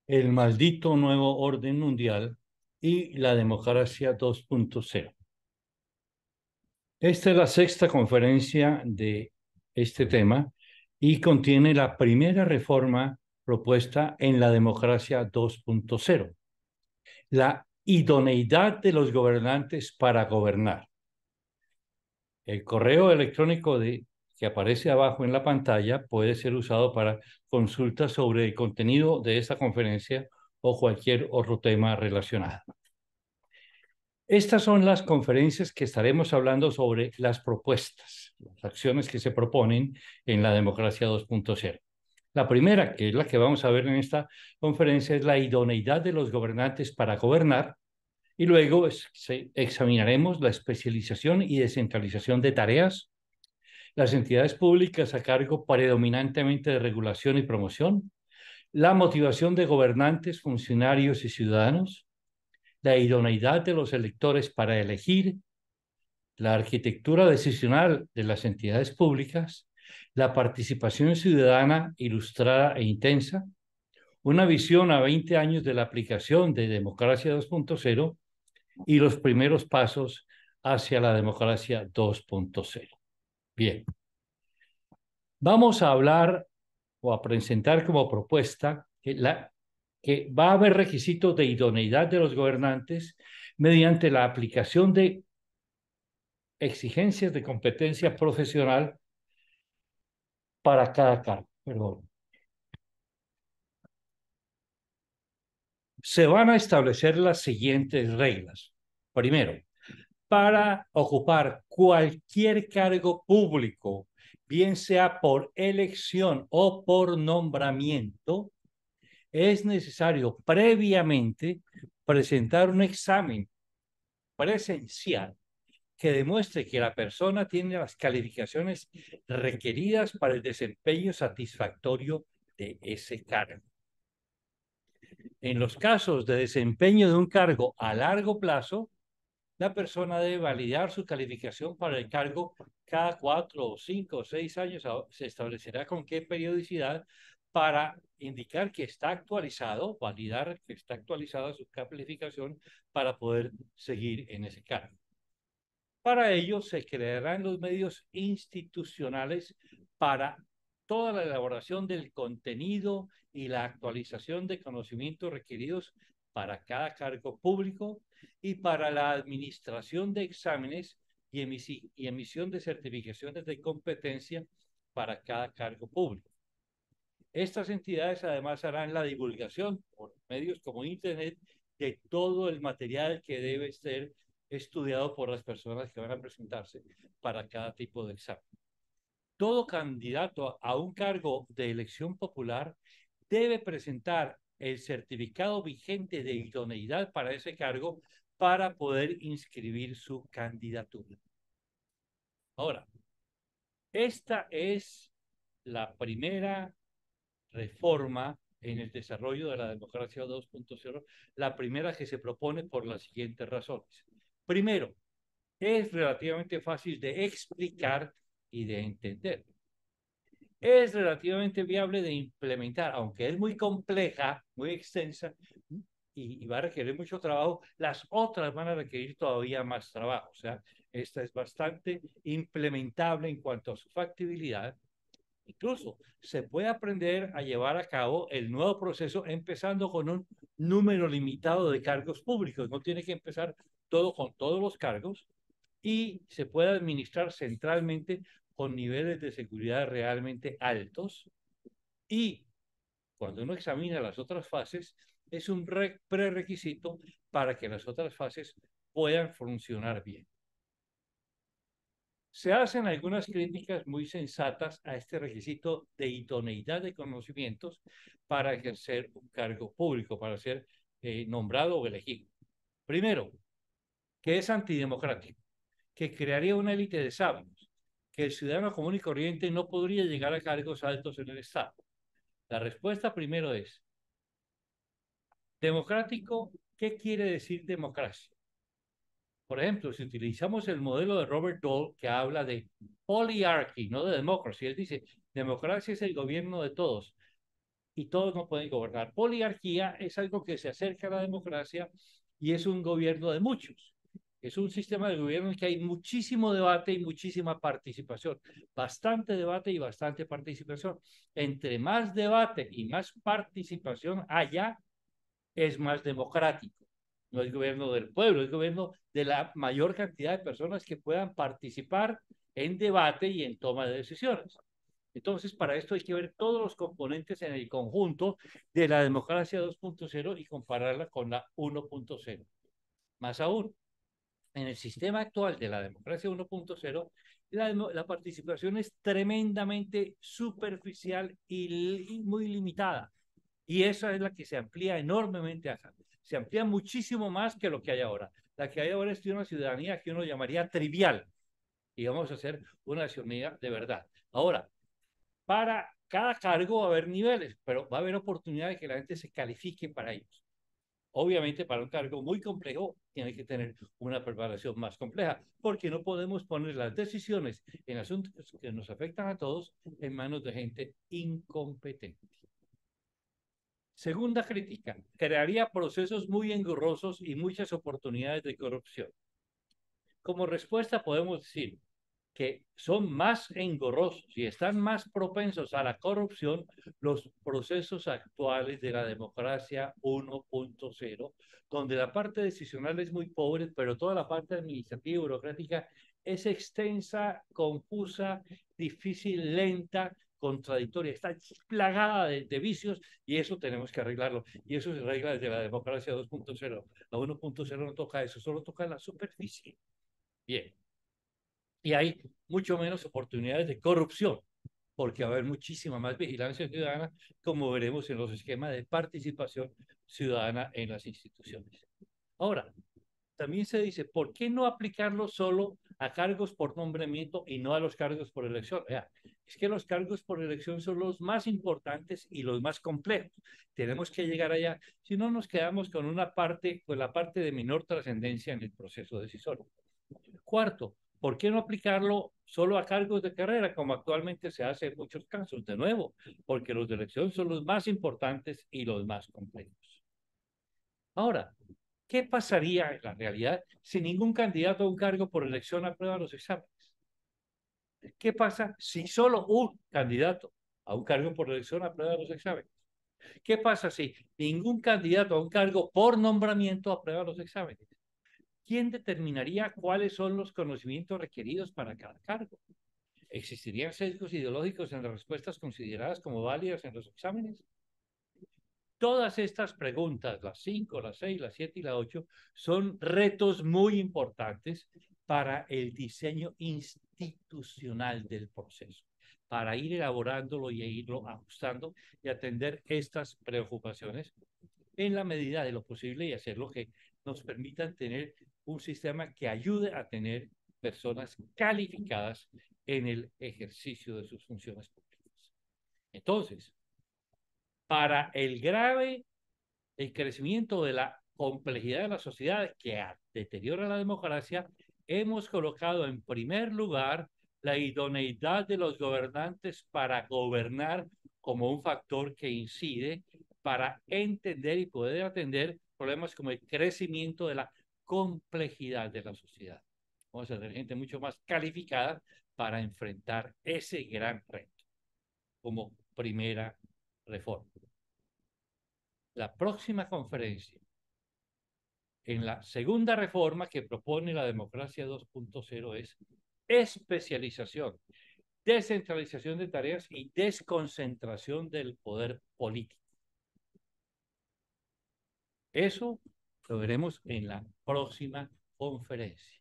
El maldito nuevo orden mundial y la democracia 2.0. Esta es la sexta conferencia de este tema y contiene la primera reforma propuesta en la democracia 2.0, la idoneidad de los gobernantes para gobernar. El correo electrónico que aparece abajo en la pantalla puede ser usado para consultas sobre el contenido de esta conferencia o cualquier otro tema relacionado. Estas son las conferencias que estaremos hablando sobre las propuestas, las acciones que se proponen en la democracia 2.0. La primera, que es la que vamos a ver en esta conferencia, es la idoneidad de los gobernantes para gobernar, y luego examinaremos la especialización y descentralización de tareas, las entidades públicas a cargo predominantemente de regulación y promoción, la motivación de gobernantes, funcionarios y ciudadanos, la idoneidad de los electores para elegir, la arquitectura decisional de las entidades públicas, la participación ciudadana ilustrada e intensa, una visión a 20 años de la aplicación de Democracia 2.0 y los primeros pasos hacia la Democracia 2.0. Bien, vamos a hablar o a presentar como propuesta que va a haber requisitos de idoneidad de los gobernantes mediante la aplicación de exigencias de competencia profesional para cada cargo. Perdón. Se van a establecer las siguientes reglas. Primero, para ocupar cualquier cargo público, bien sea por elección o por nombramiento, es necesario previamente presentar un examen presencial que demuestre que la persona tiene las calificaciones requeridas para el desempeño satisfactorio de ese cargo. En los casos de desempeño de un cargo a largo plazo, la persona debe validar su calificación para el cargo cada 4, 5 o 6 años. Se establecerá con qué periodicidad para indicar que está actualizado, validar que está actualizada su calificación para poder seguir en ese cargo. Para ello se crearán los medios institucionales para toda la elaboración del contenido y la actualización de conocimientos requeridos para cada cargo público y para la administración de exámenes y emisión de certificaciones de competencia para cada cargo público. Estas entidades además harán la divulgación por medios como Internet de todo el material que debe ser estudiado por las personas que van a presentarse para cada tipo de examen. Todo candidato a un cargo de elección popular debe presentar el certificado vigente de idoneidad para ese cargo para poder inscribir su candidatura. Ahora, esta es la primera reforma en el desarrollo de la democracia 2.0, la primera que se propone por las siguientes razones. Primero, es relativamente fácil de explicar y de entender. Es relativamente viable de implementar, aunque es muy compleja, muy extensa y va a requerir mucho trabajo, las otras van a requerir todavía más trabajo. O sea, esta es bastante implementable en cuanto a su factibilidad. Incluso se puede aprender a llevar a cabo el nuevo proceso empezando con un número limitado de cargos públicos. No tiene que empezar todo con todos los cargos y se puede administrar centralmente con niveles de seguridad realmente altos. Y cuando uno examina las otras fases, es un prerequisito para que las otras fases puedan funcionar bien. Se hacen algunas críticas muy sensatas a este requisito de idoneidad de conocimientos para ejercer un cargo público, para ser nombrado o elegido. Primero, que es antidemocrático, que crearía una élite de sabios, que el ciudadano común y corriente no podría llegar a cargos altos en el Estado. La respuesta primero es, democrático, ¿qué quiere decir democracia? Por ejemplo, si utilizamos el modelo de Robert Dole, que habla de oligarchy, no de democracia, él dice, democracia es el gobierno de todos. y todos no pueden gobernar. Oligarquía es algo que se acerca a la democracia y es un gobierno de muchos. Es un sistema de gobierno en que hay muchísimo debate y muchísima participación, bastante debate y bastante participación. Entre más debate y más participación haya, es más democrático. No es gobierno del pueblo, es gobierno de la mayor cantidad de personas que puedan participar en debate y en toma de decisiones. Entonces, para esto hay que ver todos los componentes en el conjunto de la democracia 2.0 y compararla con la 1.0. Más aún, en el sistema actual de la democracia 1.0, la participación es tremendamente superficial y muy limitada. Y esa es la que se amplía enormemente acá. Se amplía muchísimo más que lo que hay ahora. La que hay ahora es una ciudadanía que uno llamaría trivial. Y vamos a hacer una ciudadanía de verdad. Ahora, para cada cargo va a haber niveles, pero va a haber oportunidad de que la gente se califique para ellos. Obviamente, para un cargo muy complejo, tiene que tener una preparación más compleja, porque no podemos poner las decisiones en asuntos que nos afectan a todos en manos de gente incompetente. Segunda crítica, crearía procesos muy engorrosos y muchas oportunidades de corrupción. Como respuesta podemos decir que son más engorrosos y están más propensos a la corrupción los procesos actuales de la democracia 1.0, donde la parte decisional es muy pobre, pero toda la parte administrativa y burocrática es extensa, confusa, difícil, lenta, contradictoria, está plagada de vicios y eso tenemos que arreglarlo. Y eso se arregla desde la democracia 2.0. La 1.0 no toca eso, solo toca la superficie. Bien. Y hay mucho menos oportunidades de corrupción, porque va a haber muchísima más vigilancia ciudadana, como veremos en los esquemas de participación ciudadana en las instituciones. Ahora, también se dice, ¿por qué no aplicarlo solo a cargos por nombramiento y no a los cargos por elección? Es que los cargos por elección son los más importantes y los más complejos. Tenemos que llegar allá, si no nos quedamos con una parte, con la parte de menor trascendencia en el proceso decisorio. Cuarto, ¿por qué no aplicarlo solo a cargos de carrera, como actualmente se hace en muchos casos? De nuevo, porque los de elección son los más importantes y los más complejos. Ahora, ¿qué pasaría en la realidad si ningún candidato a un cargo por elección aprueba los exámenes? ¿Qué pasa si solo un candidato a un cargo por elección aprueba los exámenes? ¿Qué pasa si ningún candidato a un cargo por nombramiento aprueba los exámenes? ¿Quién determinaría cuáles son los conocimientos requeridos para cada cargo? ¿Existirían sesgos ideológicos en las respuestas consideradas como válidas en los exámenes? Todas estas preguntas, las 5, las 6, las 7 y las 8, son retos muy importantes para el diseño institucional del proceso, para ir elaborándolo y irlo ajustando y atender estas preocupaciones en la medida de lo posible y hacer lo que nos permitan tener un sistema que ayude a tener personas calificadas en el ejercicio de sus funciones públicas. Entonces, para el crecimiento de la complejidad de la sociedad que deteriora la democracia, hemos colocado en primer lugar la idoneidad de los gobernantes para gobernar como un factor que incide para entender y poder atender problemas como el crecimiento de la complejidad de la sociedad. Vamos a tener gente mucho más calificada para enfrentar ese gran reto como primera reforma. La próxima conferencia, en la segunda reforma que propone la democracia 2.0, es especialización, descentralización de tareas y desconcentración del poder político. Eso lo veremos en la próxima conferencia.